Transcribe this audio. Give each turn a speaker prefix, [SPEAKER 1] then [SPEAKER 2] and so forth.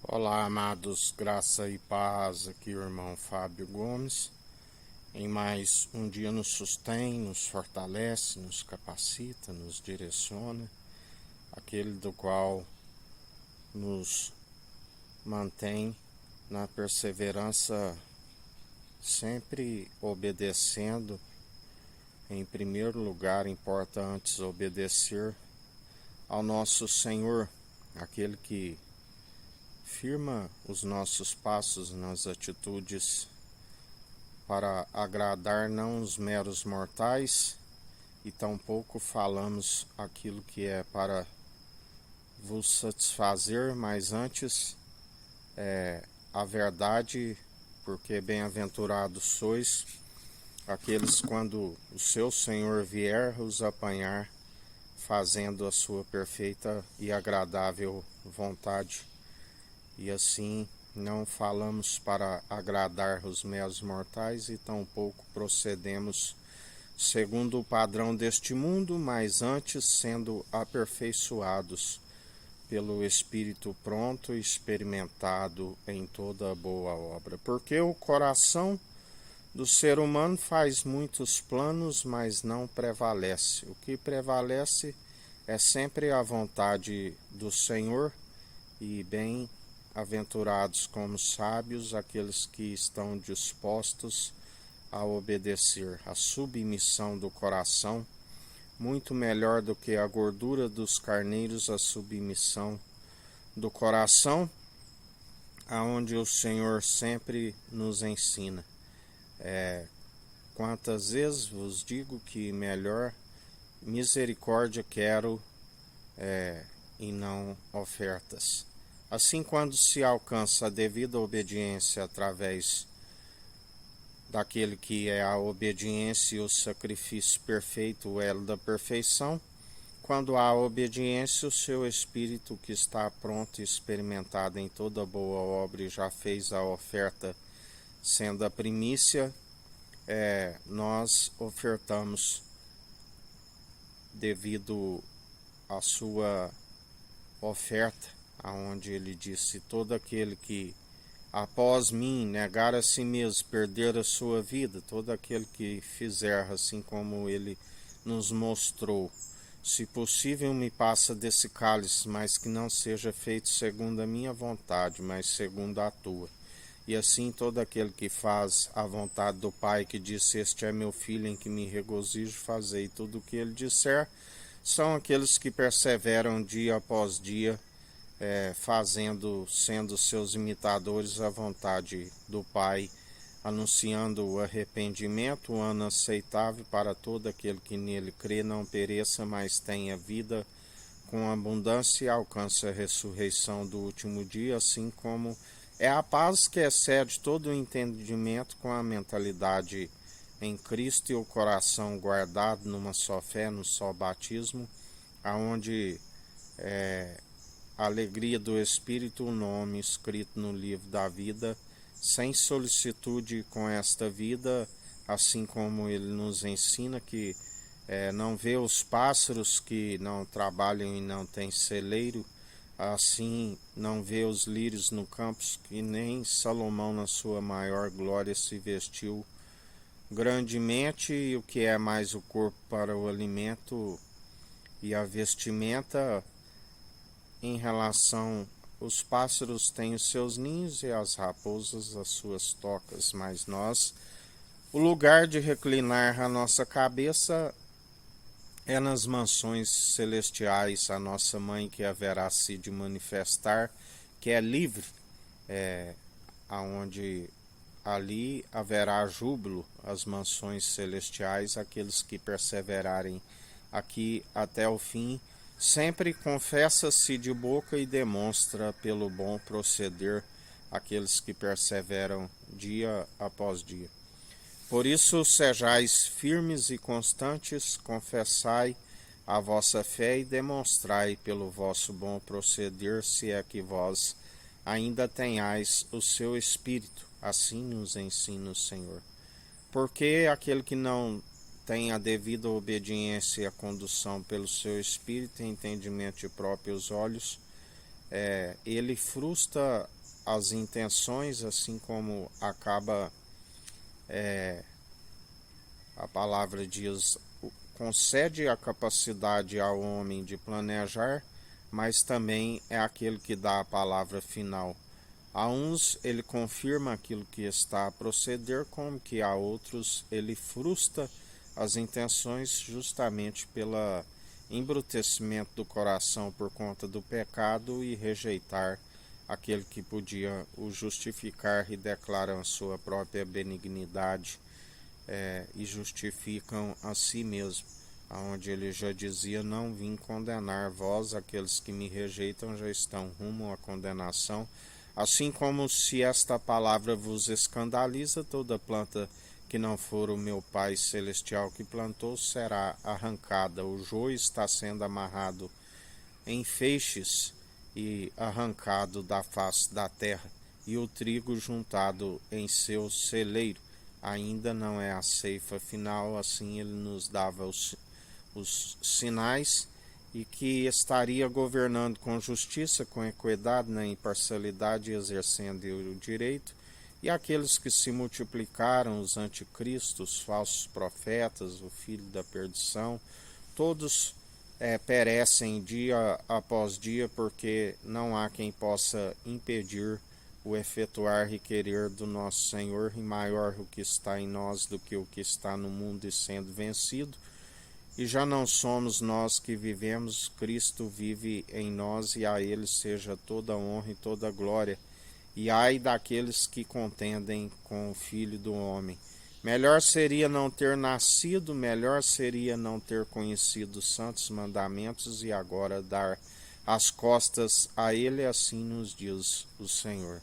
[SPEAKER 1] Olá, amados, graça e paz, aqui o irmão Fábio Gomes. Em mais um dia nos sustém, nos fortalece, nos capacita, nos direciona, aquele do qual nos mantém na perseverança, sempre obedecendo. Em primeiro lugar, importa antes obedecer ao nosso Senhor, aquele que firma os nossos passos nas atitudes para agradar não os meros mortais, e tampouco falamos aquilo que é para vos satisfazer, mas antes a verdade, porque bem-aventurados sois aqueles quando o seu Senhor vier os apanhar, fazendo a sua perfeita e agradável vontade. E assim não falamos para agradar os meros mortais e tampouco procedemos segundo o padrão deste mundo, mas antes sendo aperfeiçoados pelo Espírito pronto e experimentado em toda boa obra. Porque o coração do ser humano faz muitos planos, mas não prevalece. O que prevalece é sempre a vontade do Senhor, e bem-aventurados como sábios aqueles que estão dispostos a obedecer. A submissão do coração, muito melhor do que a gordura dos carneiros, a submissão do coração, aonde o Senhor sempre nos ensina. Quantas vezes vos digo que melhor misericórdia quero e não ofertas. Assim, quando se alcança a devida obediência através daquele que é a obediência e o sacrifício perfeito, o elo da perfeição, quando há obediência, o seu espírito que está pronto e experimentado em toda boa obra e já fez a oferta, sendo a primícia, nós ofertamos devido à sua oferta, aonde ele disse: todo aquele que após mim negar a si mesmo, perder a sua vida, todo aquele que fizer assim como ele nos mostrou, se possível me passa desse cálice, mas que não seja feito segundo a minha vontade, mas segundo a tua. E assim todo aquele que faz a vontade do Pai, que disse: este é meu filho em que me regozijo, fazei tudo o que ele disser, são aqueles que perseveram dia após dia, sendo seus imitadores a vontade do Pai, anunciando o arrependimento, o ano aceitável para todo aquele que nele crê, não pereça, mas tenha vida com abundância e alcance a ressurreição do último dia, assim como é a paz que excede todo o entendimento, com a mentalidade em Cristo e o coração guardado numa só fé, no só batismo, aonde a alegria do Espírito, o nome escrito no livro da vida, sem solicitude com esta vida, assim como ele nos ensina que não vê os pássaros que não trabalham e não têm celeiro, assim não vê os lírios no campo, que nem Salomão na sua maior glória se vestiu grandemente, e o que é mais o corpo para o alimento e a vestimenta. Em relação, os pássaros têm os seus ninhos e as raposas as suas tocas, mas nós, o lugar de reclinar a nossa cabeça é nas mansões celestiais, a nossa mãe que haverá se de manifestar, que é livre, aonde ali haverá júbilo, as mansões celestiais, aqueles que perseverarem aqui até o fim. Sempre confessa-se de boca e demonstra pelo bom proceder aqueles que perseveram dia após dia. Por isso, sejais firmes e constantes, confessai a vossa fé e demonstrai pelo vosso bom proceder, se é que vós ainda tenhais o seu Espírito. Assim nos ensina o Senhor. Porque aquele que não tem a devida obediência e a condução pelo seu Espírito e entendimento de próprios olhos, ele frustra as intenções, assim como acaba, a palavra diz, concede a capacidade ao homem de planejar, mas também é aquele que dá a palavra final. A uns ele confirma aquilo que está a proceder, como que a outros ele frustra as intenções justamente pelo embrutecimento do coração por conta do pecado e rejeitar aquele que podia o justificar e declaram a sua própria benignidade, e justificam a si mesmo, aonde ele já dizia: não vim condenar vós, aqueles que me rejeitam já estão rumo à condenação. Assim como se esta palavra vos escandaliza, toda planta que não for o meu Pai Celestial que plantou será arrancada. O joio está sendo amarrado em feixes e arrancado da face da terra, e o trigo juntado em seu celeiro. Ainda não é a ceifa final, assim ele nos dava os sinais, e que estaria governando com justiça, com equidade, na imparcialidade, exercendo o direito. E aqueles que se multiplicaram, os anticristos, os falsos profetas, o filho da perdição, todos perecem dia após dia, porque não há quem possa impedir o efetuar e querer do nosso Senhor, e maior o que está em nós do que o que está no mundo e sendo vencido. E já não somos nós que vivemos, Cristo vive em nós, e a Ele seja toda honra e toda glória. E ai daqueles que contendem com o Filho do Homem. Melhor seria não ter nascido, melhor seria não ter conhecido os santos mandamentos e agora dar as costas a Ele, assim nos diz o Senhor.